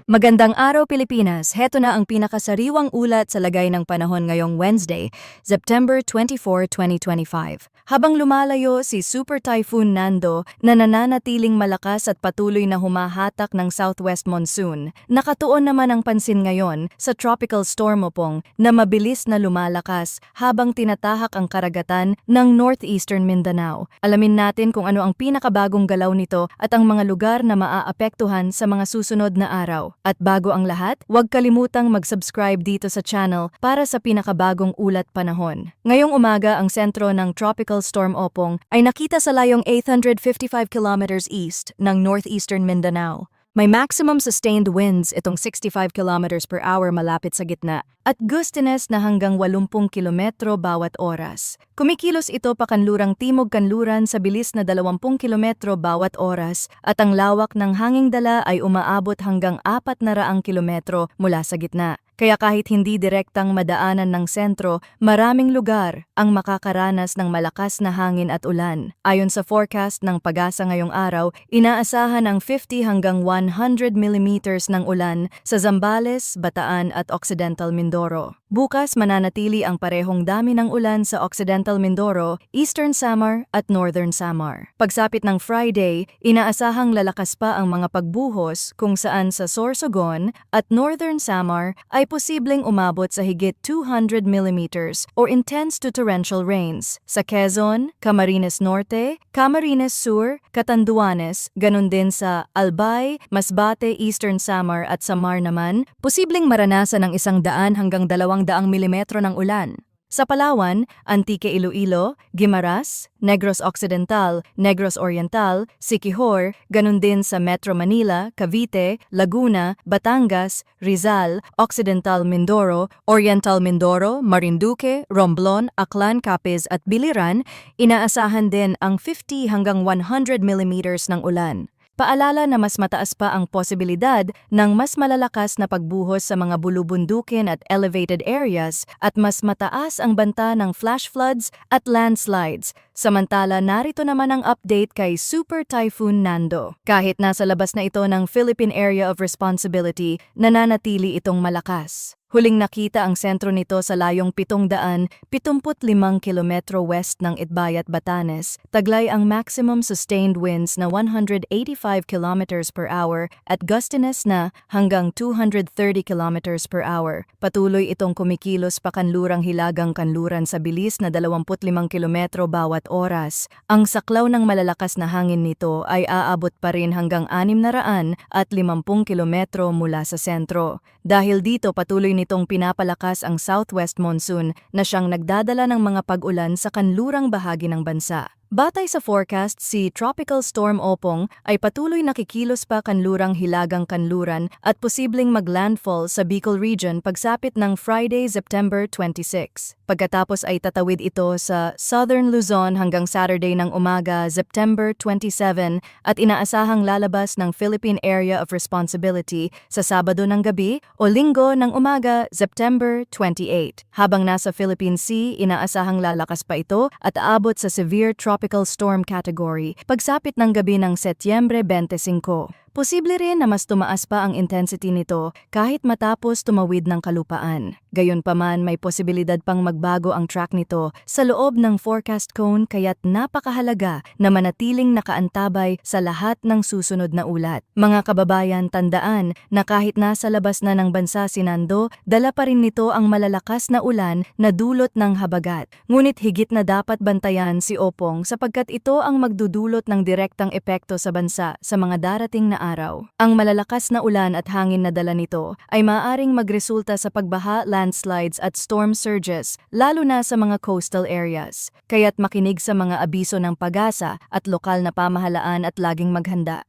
Magandang araw Pilipinas, heto na ang pinakasariwang ulat sa lagay ng panahon ngayong Wednesday, September 24, 2025. Habang lumalayo si Super Typhoon Nando na nananatiling malakas at patuloy na humahatak ng southwest monsoon, nakatuon naman ang pansin ngayon sa Tropical Storm Opong na mabilis na lumalakas habang tinatahak ang karagatan ng northeastern Mindanao. Alamin natin kung ano ang pinakabagong galaw nito at ang mga lugar na maaapektuhan sa mga susunod na araw. At bago ang lahat, huwag kalimutang mag-subscribe dito sa channel para sa pinakabagong ulat panahon. Ngayong umaga, ang sentro ng Tropical Storm Opong ay nakita sa layong 855 kilometers east ng northeastern Mindanao. May maximum sustained winds itong 65 kilometers per hour malapit sa gitna at gustiness na hanggang 80 kilometro bawat oras. Kumikilos ito pakanlurang timog-kanluran sa bilis na 20 kilometro bawat oras at ang lawak ng hanging dala ay umaabot hanggang 400 kilometro mula sa gitna. Kaya kahit hindi direktang madaanan ng sentro, maraming lugar ang makakaranas ng malakas na hangin at ulan. Ayon sa forecast ng PAGASA ngayong araw, inaasahan ang 50 hanggang 100 millimeters ng ulan sa Zambales, Bataan at Occidental Mindoro. Bukas mananatili ang parehong dami ng ulan sa Occidental Mindoro, Eastern Samar at Northern Samar. Pagsapit ng Friday, inaasahang lalakas pa ang mga pagbuhos kung saan sa Sorsogon at Northern Samar ay posibleng umabot sa higit 200 millimeters or intense to torrential rains. Sa Quezon, Camarines Norte, Camarines Sur, Catanduanes, ganun din sa Albay, Masbate, Eastern Samar at Samar naman, posibleng maranasan ng 100 hanggang 200 milimetro ng ulan. Sa Palawan, Antique Iloilo, Guimaras, Negros Occidental, Negros Oriental, Siquijor, ganun din sa Metro Manila, Cavite, Laguna, Batangas, Rizal, Occidental Mindoro, Oriental Mindoro, Marinduque, Romblon, Aklan, Capiz at Biliran, inaasahan din ang 50 hanggang 100 millimeters ng ulan. Paalala na mas mataas pa ang posibilidad ng mas malalakas na pagbuhos sa mga bulubundukin at elevated areas at mas mataas ang banta ng flash floods at landslides. Samantala, narito naman ang update kay Super Typhoon Nando. Kahit nasa labas na ito ng Philippine Area of Responsibility, nananatili itong malakas. Huling nakita ang sentro nito sa layong 775 kilometro west ng Itbayat, Batanes. Taglay ang maximum sustained winds na 185 kilometers per hour at gustiness na hanggang 230 kilometers per hour. Patuloy itong kumikilos pakanlurang hilagang kanluran sa bilis na 25 kilometro bawat oras. Ang saklaw ng malalakas na hangin nito ay aabot pa rin hanggang 600 at 50 kilometro mula sa sentro. Dahil dito patuloy nitong pinapalakas ang southwest monsoon na siyang nagdadala ng mga pag-ulan sa kanlurang bahagi ng bansa. Batay sa forecast, si Tropical Storm Opong ay patuloy nakikilos pa kanlurang hilagang kanluran at posibleng maglandfall sa Bicol Region pagsapit ng Friday, September 26. Pagkatapos ay tatawid ito sa Southern Luzon hanggang Saturday ng umaga, September 27 at inaasahang lalabas ng Philippine Area of Responsibility sa Sabado ng gabi o Linggo ng umaga, September 28. Habang nasa Philippine Sea, inaasahang lalakas pa ito at aabot sa severe tropical storm category pagsapit ng gabi ng Setyembre 25. Posible rin na mas tumaas pa ang intensity nito kahit matapos tumawid ng kalupaan. Gayunpaman, may posibilidad pang magbago ang track nito sa loob ng forecast cone kaya't napakahalaga na manatiling nakaantabay sa lahat ng susunod na ulat. Mga kababayan, tandaan na kahit nasa labas na ng bansa si Nando, dala pa rin nito ang malalakas na ulan na dulot ng habagat. Ngunit higit na dapat bantayan si Opong sapagkat ito ang magdudulot ng direktang epekto sa bansa sa mga darating na araw. Ang malalakas na ulan at hangin na dala nito ay maaaring magresulta sa pagbaha, landslides at storm surges, lalo na sa mga coastal areas. Kaya't makinig sa mga abiso ng PAGASA at lokal na pamahalaan at laging maghanda.